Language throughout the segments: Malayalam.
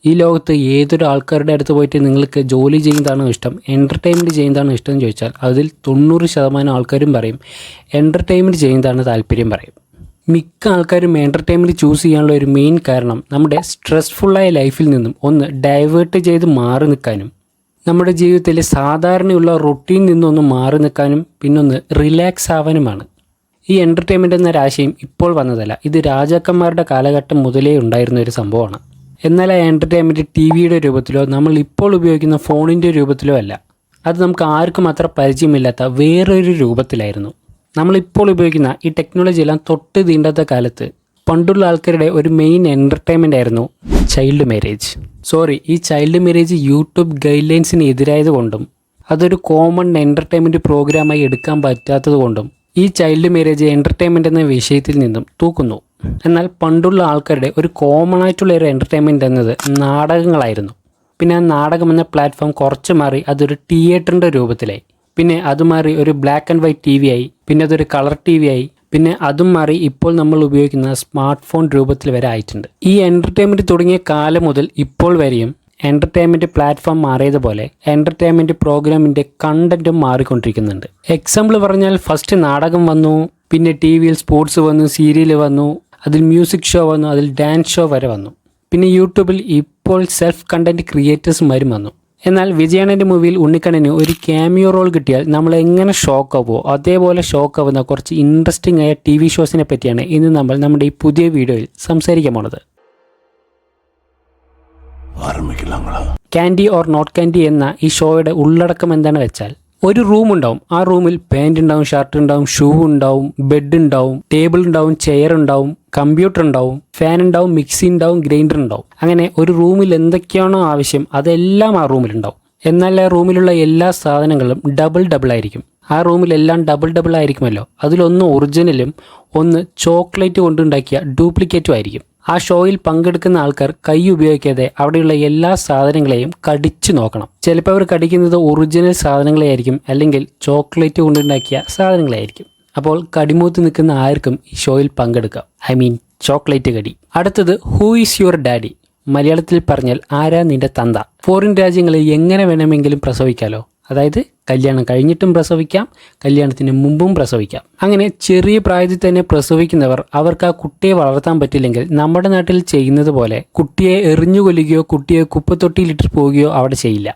ഈ ലോകത്ത് ഏതൊരു ആൾക്കാരുടെ അടുത്ത് പോയിട്ട് നിങ്ങൾക്ക് ജോലി ചെയ്യുന്നതാണോ ഇഷ്ടം, എൻ്റർടൈൻമെൻറ്റ് ചെയ്യുന്നതാണോ ഇഷ്ടം എന്ന് ചോദിച്ചാൽ അതിൽ 90% ആൾക്കാരും പറയും എൻ്റർടൈൻമെൻറ്റ് ചെയ്യുന്നതാണ് താല്പര്യം പറയും. മിക്ക ആൾക്കാരും എൻ്റർടൈൻമെൻറ്റ് ചൂസ് ചെയ്യാനുള്ള ഒരു മെയിൻ കാരണം നമ്മുടെ സ്ട്രെസ്ഫുള്ളായ ലൈഫിൽ നിന്നും ഒന്ന് ഡൈവേർട്ട് ചെയ്ത് മാറി നിൽക്കാനും നമ്മുടെ ജീവിതത്തിലെ സാധാരണയുള്ള റൊട്ടീൻ നിന്നൊന്ന് മാറി നിൽക്കാനും പിന്നൊന്ന് റിലാക്സ് ആവാനുമാണ്. ഈ എൻ്റർടൈൻമെൻറ്റ് എന്നൊരാശയം ഇപ്പോൾ വന്നതല്ല, ഇത് രാജാക്കന്മാരുടെ കാലഘട്ടം മുതലേ ഉണ്ടായിരുന്ന ഒരു സംഭവമാണ്. എന്നാൽ ആ എൻ്റർടൈൻമെൻറ്റ് ടി വിയുടെ രൂപത്തിലോ നമ്മൾ ഇപ്പോൾ ഉപയോഗിക്കുന്ന ഫോണിൻ്റെ രൂപത്തിലോ അല്ല. അത് നമുക്ക് ആർക്കും അത്ര പരിചയമില്ലാത്ത വേറൊരു രൂപത്തിലായിരുന്നു. നമ്മളിപ്പോൾ ഉപയോഗിക്കുന്ന ഈ ടെക്നോളജി എല്ലാം തൊട്ട് തീണ്ടാത്ത കാലത്ത് പണ്ടുള്ള ആൾക്കാരുടെ ഒരു മെയിൻ എൻ്റർടൈൻമെൻ്റ് ആയിരുന്നു ചൈൽഡ് മാരേജ്. ഈ ചൈൽഡ് മാരേജ് യൂട്യൂബ് ഗൈഡ് ലൈൻസിന് എതിരായത് കൊണ്ടും അതൊരു കോമൺ എൻ്റർടൈൻമെൻറ്റ് പ്രോഗ്രാമായി എടുക്കാൻ പറ്റാത്തത് കൊണ്ടും ഈ ചൈൽഡ് മാരേജ് എൻ്റർടൈൻമെൻറ്റ് എന്ന വിഷയത്തിൽ നിന്നും തൂക്കുന്നു. എന്നാൽ പണ്ടുള്ള ആൾക്കാരുടെ ഒരു കോമൺ ആയിട്ടുള്ള ഒരു എൻ്റർടൈൻമെൻറ്റ് എന്നത് നാടകങ്ങളായിരുന്നു. പിന്നെ ആ നാടകം എന്ന പ്ലാറ്റ്ഫോം കുറച്ച് മാറി അതൊരു തിയേറ്ററിൻ്റെ രൂപത്തിലായി. പിന്നെ അത് മാറി ഒരു ബ്ലാക്ക് ആൻഡ് വൈറ്റ് TV ആയി. പിന്നെ അതൊരു കളർ TV ആയി. പിന്നെ അതും മാറി ഇപ്പോൾ നമ്മൾ ഉപയോഗിക്കുന്ന സ്മാർട്ട് ഫോൺ രൂപത്തിൽ വരെ ആയിട്ടുണ്ട്. ഈ എൻ്റർടൈൻമെൻറ്റ് തുടങ്ങിയ കാലം മുതൽ ഇപ്പോൾ വരെയും എൻ്റർടൈൻമെൻറ്റ് പ്ലാറ്റ്ഫോം മാറിയതുപോലെ എൻ്റർടൈൻമെൻറ്റ് പ്രോഗ്രാമിൻ്റെ കണ്ടൻറ്റും മാറിക്കൊണ്ടിരിക്കുന്നുണ്ട്. എക്സാമ്പിൾ പറഞ്ഞാൽ ഫസ്റ്റ് നാടകം വന്നു, പിന്നെ TV സ്പോർട്സ് വന്നു, സീരിയൽ വന്നു, അതിൽ മ്യൂസിക് ഷോ വന്നു, അതിൽ ഡാൻസ് ഷോ വരെ വന്നു. പിന്നെ യൂട്യൂബിൽ ഇപ്പോൾ സെൽഫ് കണ്ടൻറ്റ് ക്രിയേറ്റേഴ്സുമാരും വന്നു. എന്നാൽ വിജയണ്ണൻ്റെ മൂവിയിൽ ഉണ്ണിക്കണ്ണന് ഒരു ക്യാമിയോ റോൾ കിട്ടിയാൽ നമ്മൾ എങ്ങനെ ഷോക്കാവോ അതേപോലെ ഷോക്കാവുന്ന കുറച്ച് ഇൻട്രസ്റ്റിംഗ് ആയ TV ഷോസിനെ പറ്റിയാണ് ഇന്ന് നമ്മൾ നമ്മുടെ ഈ പുതിയ വീഡിയോയിൽ സംസാരിക്കാൻ പോണത്. ക്യാൻഡി ഓർ നോട്ട് ക്യാൻഡി എന്ന ഈ ഷോയുടെ ഉള്ളടക്കം എന്താണെന്ന് വെച്ചാൽ ഒരു റൂം ഉണ്ടാവും. ആ റൂമിൽ പാൻറ് ഉണ്ടാവും, ഷർട്ട് ഉണ്ടാവും, ഷൂ ഉണ്ടാവും, ബെഡ് ഉണ്ടാവും, ടേബിൾ ഉണ്ടാവും, ചെയർ ഉണ്ടാവും, കമ്പ്യൂട്ടർ ഉണ്ടാവും, ഫാൻ ഉണ്ടാവും, മിക്സി ഉണ്ടാവും, ഗ്രൈൻഡർ ഉണ്ടാവും. അങ്ങനെ ഒരു റൂമിൽ എന്തൊക്കെയാണോ ആവശ്യം അതെല്ലാം ആ റൂമിലുണ്ടാവും. എന്നാൽ ആ റൂമിലുള്ള എല്ലാ സാധനങ്ങളും ഡബിൾ ആയിരിക്കും. ആ റൂമിലെല്ലാം ഡബിൾ ആയിരിക്കുമല്ലോ. അതിലൊന്ന് ഒറിജിനലും ഒന്ന് ചോക്ലേറ്റ് കൊണ്ടുണ്ടാക്കിയ ഡ്യൂപ്ലിക്കേറ്റും ആയിരിക്കും. ആ ഷോയിൽ പങ്കെടുക്കുന്ന ആൾക്കാർ കൈ ഉപയോഗിക്കാതെ അവിടെയുള്ള എല്ലാ സാധനങ്ങളെയും കടിച്ചു നോക്കണം. ചിലപ്പോൾ അവർ കടിക്കുന്നത് ഒറിജിനൽ സാധനങ്ങളെയായിരിക്കും, അല്ലെങ്കിൽ ചോക്ലേറ്റ് കൊണ്ടുണ്ടാക്കിയ സാധനങ്ങളായിരിക്കും. അപ്പോൾ കടിമൂത്ത് നിൽക്കുന്ന ആർക്കും ഈ ഷോയിൽ പങ്കെടുക്കാം. ചോക്ലേറ്റ് കടി. അടുത്തത് ഹൂ ഈസ് യുവർ ഡാഡി. മലയാളത്തിൽ പറഞ്ഞാൽ ആരാ നിന്റെ തന്ത. ഫോറിൻ രാജ്യങ്ങളിൽ എങ്ങനെ വേണമെങ്കിലും പ്രസവിക്കാലോ. അതായത് കല്യാണം കഴിഞ്ഞിട്ടും പ്രസവിക്കാം, കല്യാണത്തിന് മുമ്പും പ്രസവിക്കാം. അങ്ങനെ ചെറിയ പ്രായത്തിൽ തന്നെ പ്രസവിക്കുന്നവർ അവർക്ക് ആ കുട്ടിയെ വളർത്താൻ പറ്റില്ലെങ്കിൽ നമ്മുടെ നാട്ടിൽ ചെയ്യുന്നത് പോലെ കുട്ടിയെ എറിഞ്ഞു കൊല്ലുകയോ കുട്ടിയെ കുപ്പത്തൊട്ടിയിലിട്ട് പോവുകയോ അവിടെ ചെയ്യില്ല.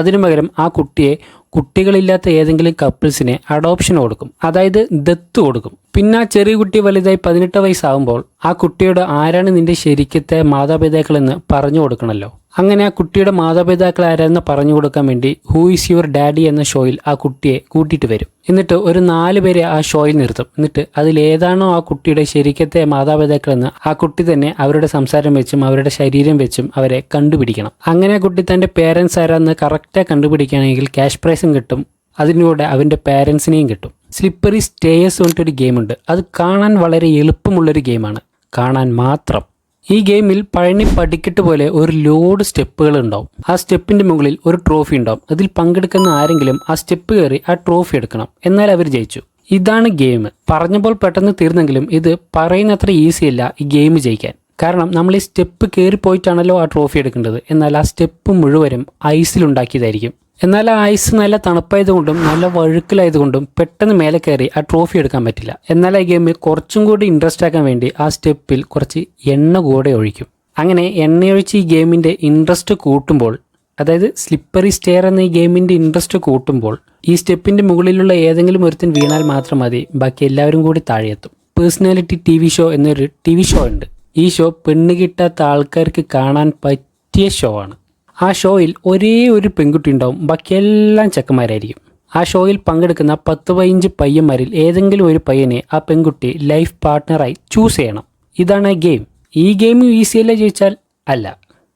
അതിനു പകരം ആ കുട്ടിയെ കുട്ടികളില്ലാത്ത ഏതെങ്കിലും കപ്പിൾസിനെ അഡോപ്ഷൻ കൊടുക്കും, അതായത് ദത്ത് കൊടുക്കും. പിന്നെ ആ ചെറിയ കുട്ടി വലുതായി 18 വയസ്സാകുമ്പോൾ ആ കുട്ടിയോട് ആരാണ് നിന്റെ ശരിക്കത്തെ മാതാപിതാക്കളെന്ന് പറഞ്ഞു കൊടുക്കണമല്ലോ. അങ്ങനെ ആ കുട്ടിയുടെ മാതാപിതാക്കൾ ആരാണെന്ന് പറഞ്ഞു കൊടുക്കാൻ വേണ്ടി ഹൂ ഈസ് യുവർ ഡാഡി എന്ന ഷോയിൽ ആ കുട്ടിയെ കൂട്ടിയിട്ട് വരും. എന്നിട്ട് ഒരു 4 പേരെ ആ ഷോയിൽ നിർത്തും. എന്നിട്ട് അതിലേതാണോ ആ കുട്ടിയുടെ ശരിക്കത്തെ മാതാപിതാക്കളെന്ന് ആ കുട്ടി തന്നെ അവരുടെ സംസാരം വെച്ചും അവരുടെ ശരീരം വെച്ചും അവരെ കണ്ടുപിടിക്കണം. അങ്ങനെ ആ കുട്ടി തൻ്റെ പേരൻസ് ആരാന്ന് കറക്റ്റായി കണ്ടുപിടിക്കുകയാണെങ്കിൽ ക്യാഷ് പ്രൈസും കിട്ടും, അതിലൂടെ അവൻ്റെ പേരൻസിനെയും കിട്ടും. സ്ലിപ്പറി സ്റ്റേയേഴ്സ് പറഞ്ഞിട്ടൊരു ഗെയിമുണ്ട്. അത് കാണാൻ വളരെ എളുപ്പമുള്ളൊരു ഗെയിമാണ്, കാണാൻ മാത്രം. ഈ ഗെയിമിൽ പഴനി പടിക്കെട്ട് പോലെ ഒരു ലോഡ് സ്റ്റെപ്പുകൾ ഉണ്ടാവും. ആ സ്റ്റെപ്പിന്റെ മുകളിൽ ഒരു ട്രോഫി ഉണ്ടാവും. അതിൽ പങ്കെടുക്കുന്ന ആരെങ്കിലും ആ സ്റ്റെപ്പ് കയറി ആ ട്രോഫി എടുക്കണം, എന്നാൽ അവർ ജയിച്ചു. ഇതാണ് ഗെയിം. പറഞ്ഞപ്പോൾ പെട്ടെന്ന് തീർന്നെങ്കിലും ഇത് പറയുന്നത്ര ഈസി അല്ല ഈ ഗെയിം ജയിക്കാൻ. കാരണം നമ്മൾ ഈ സ്റ്റെപ്പ് കയറി പോയിട്ടാണല്ലോ ആ ട്രോഫി എടുക്കേണ്ടത്. എന്നാൽ ആ സ്റ്റെപ്പ് മുഴുവനും ഐസിലുണ്ടാക്കിയതായിരിക്കും. എന്നാൽ ആ ഐസ് നല്ല തണുപ്പായതുകൊണ്ടും നല്ല വഴുക്കലായതുകൊണ്ടും പെട്ടെന്ന് മേലെ കയറി ആ ട്രോഫി എടുക്കാൻ പറ്റില്ല. എന്നാൽ ആ ഗെയിമിൽ കുറച്ചും കൂടി ഇൻട്രസ്റ്റ് ആക്കാൻ വേണ്ടി ആ സ്റ്റെപ്പിൽ കുറച്ച് എണ്ണ കൂടെ ഒഴിക്കും. അങ്ങനെ എണ്ണയൊഴിച്ച് ഈ ഗെയിമിൻ്റെ ഇൻട്രസ്റ്റ് കൂട്ടുമ്പോൾ, അതായത് സ്ലിപ്പറി സ്റ്റെയർ എന്ന ഈ ഗെയിമിൻ്റെ ഇൻട്രസ്റ്റ് കൂട്ടുമ്പോൾ ഈ സ്റ്റെപ്പിൻ്റെ മുകളിലുള്ള ഏതെങ്കിലും ഒരുത്തൻ വീണാൽ മാത്രം മതി, ബാക്കി എല്ലാവരും കൂടി താഴെയെത്തും. പേഴ്സണാലിറ്റി TV ഷോ എന്നൊരു TV ഷോ ഉണ്ട്. ഈ ഷോ പെണ്ണ് കിട്ടാത്ത ആൾക്കാർക്ക് കാണാൻ പറ്റിയ ഷോ ആണ്. ആ ഷോയിൽ ഒരേ ഒരു പെൺകുട്ടി ഉണ്ടാവും, ബാക്കിയെല്ലാം ചെക്കന്മാരായിരിക്കും. ആ ഷോയിൽ പങ്കെടുക്കുന്ന 10-15 പയ്യന്മാരിൽ ഏതെങ്കിലും ഒരു പയ്യനെ ആ പെൺകുട്ടി ലൈഫ് പാർട്ട്ണറായി ചൂസ് ചെയ്യണം. ഇതാണ് ആ ഗെയിം. ഈ ഗെയിം ഈസിയല്ലേ ചോദിച്ചാൽ അല്ല.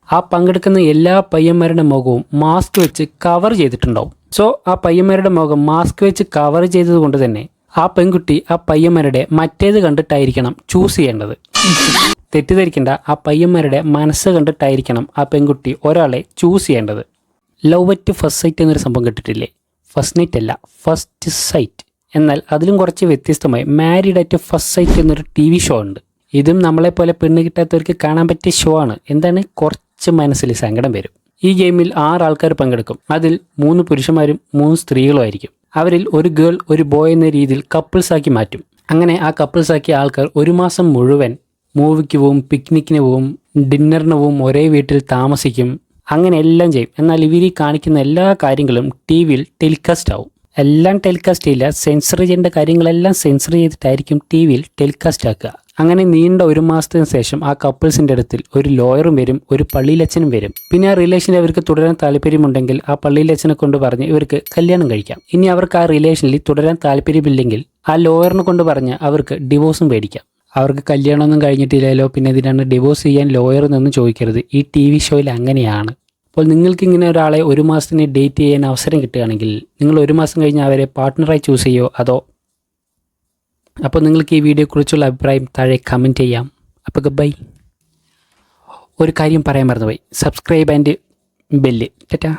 ആ പങ്കെടുക്കുന്ന എല്ലാ പയ്യന്മാരുടെ മുഖവും മാസ്ക് വെച്ച് കവർ ചെയ്തിട്ടുണ്ടാവും. ആ പയ്യന്മാരുടെ മുഖം മാസ്ക് വെച്ച് കവർ ചെയ്തത് കൊണ്ട് തന്നെ ആ പെൺകുട്ടി ആ പയ്യന്മാരുടെ മറ്റേത് കണ്ടിട്ടായിരിക്കണം ചൂസ് ചെയ്യേണ്ടത്. തെറ്റിദ്ധരിക്കേണ്ട, ആ പയ്യന്മാരുടെ മനസ്സ് കണ്ടിട്ടായിരിക്കണം ആ പെൺകുട്ടി ഒരാളെ ചൂസ് ചെയ്യേണ്ടത്. ലവ് അറ്റ് ഫസ്റ്റ് സൈറ്റ് എന്നൊരു സംഭവം കേട്ടിട്ടില്ലേ? ഫസ്റ്റ് നൈറ്റ് അല്ല, ഫസ്റ്റ് സൈറ്റ്. എന്നാൽ അതിലും കുറച്ച് വ്യത്യസ്തമായി മാരീഡ് അറ്റ് ഫസ്റ്റ് സൈറ്റ് എന്നൊരു TV ഷോ ഉണ്ട്. ഇതും നമ്മളെപ്പോലെ പെണ്ണ് കിട്ടാത്തവർക്ക് കാണാൻ പറ്റിയ ഷോ ആണ്. എന്താണ്, കുറച്ച് കുറച്ച് മനസ്സിൽ സങ്കടം വരും. ഈ ഗെയിമിൽ 6 ആൾക്കാർ പങ്കെടുക്കും. അതിൽ 3 പുരുഷന്മാരും 3 സ്ത്രീകളും ആയിരിക്കും. അവരിൽ ഒരു ഗേൾ ഒരു ബോയ് എന്ന രീതിയിൽ കപ്പിൾസാക്കി മാറ്റും. അങ്ങനെ ആ കപ്പിൾസാക്കിയ ആൾക്കാർ ഒരു മാസം മുഴുവൻ മൂവിക്ക് പോവും, പിക്നിക്കിന് പോവും, ഡിന്നറിന് പോവും, ഒരേ വീട്ടിൽ താമസിക്കും, അങ്ങനെ എല്ലാം ചെയ്യും. എന്നാൽ ഇവർ കാണിക്കുന്ന എല്ലാ കാര്യങ്ങളും ടി വിയിൽ ടെലികാസ്റ്റ് ആവും. എല്ലാം ടെലികാസ്റ്റ് ചെയ്യില്ല, സെൻസർ ചെയ്യേണ്ട കാര്യങ്ങളെല്ലാം സെൻസർ ചെയ്തിട്ടായിരിക്കും ടി വിയിൽ ടെലികാസ്റ്റ് ആക്കുക. അങ്ങനെ നീണ്ട ഒരു മാസത്തിന് ശേഷം ആ കപ്പിൾസിൻ്റെ അടുത്തിൽ ഒരു ലോയറും വരും, ഒരു പള്ളിയിലച്ഛനും വരും. പിന്നെ ആ റിലേഷനിൽ അവർക്ക് തുടരാൻ താല്പര്യമുണ്ടെങ്കിൽ ആ പള്ളിയിലച്ഛനെ കൊണ്ട് പറഞ്ഞ് ഇവർക്ക് കല്യാണം കഴിക്കാം. ഇനി അവർക്ക് ആ റിലേഷനിൽ തുടരാൻ താല്പര്യമില്ലെങ്കിൽ ആ ലോയറിനെ കൊണ്ട് പറഞ്ഞ് അവർക്ക് ഡിവോഴ്സും മേടിക്കാം. അവർക്ക് കല്യാണമൊന്നും കഴിഞ്ഞിട്ടില്ലല്ലോ, പിന്നെ ഇതിനാണ് ഡിവോഴ്സ് ചെയ്യാൻ ലോയർ എന്നൊന്നും ചോദിക്കരുത്. ഈ ടി വി ഷോയിൽ അങ്ങനെയാണ്. അപ്പോൾ നിങ്ങൾക്കിങ്ങനെ ഒരാളെ ഒരു മാസത്തിന് ഡേറ്റ് ചെയ്യാൻ അവസരം കിട്ടുകയാണെങ്കിൽ നിങ്ങൾ ഒരു മാസം കഴിഞ്ഞ് അവരെ പാർട്ട്ണറായി ചൂസ് ചെയ്യുമോ അതോ? അപ്പോൾ നിങ്ങൾക്ക് ഈ വീഡിയോയെക്കുറിച്ചുള്ള അഭിപ്രായം താഴെ കമൻറ്റ് ചെയ്യാം. അപ്പോൾ ബൈ. ഒരു കാര്യം പറയാൻ മറന്നുപോയി, സബ്സ്ക്രൈബ് ആൻഡ് ബെല്ല്. ടാറ്റാ.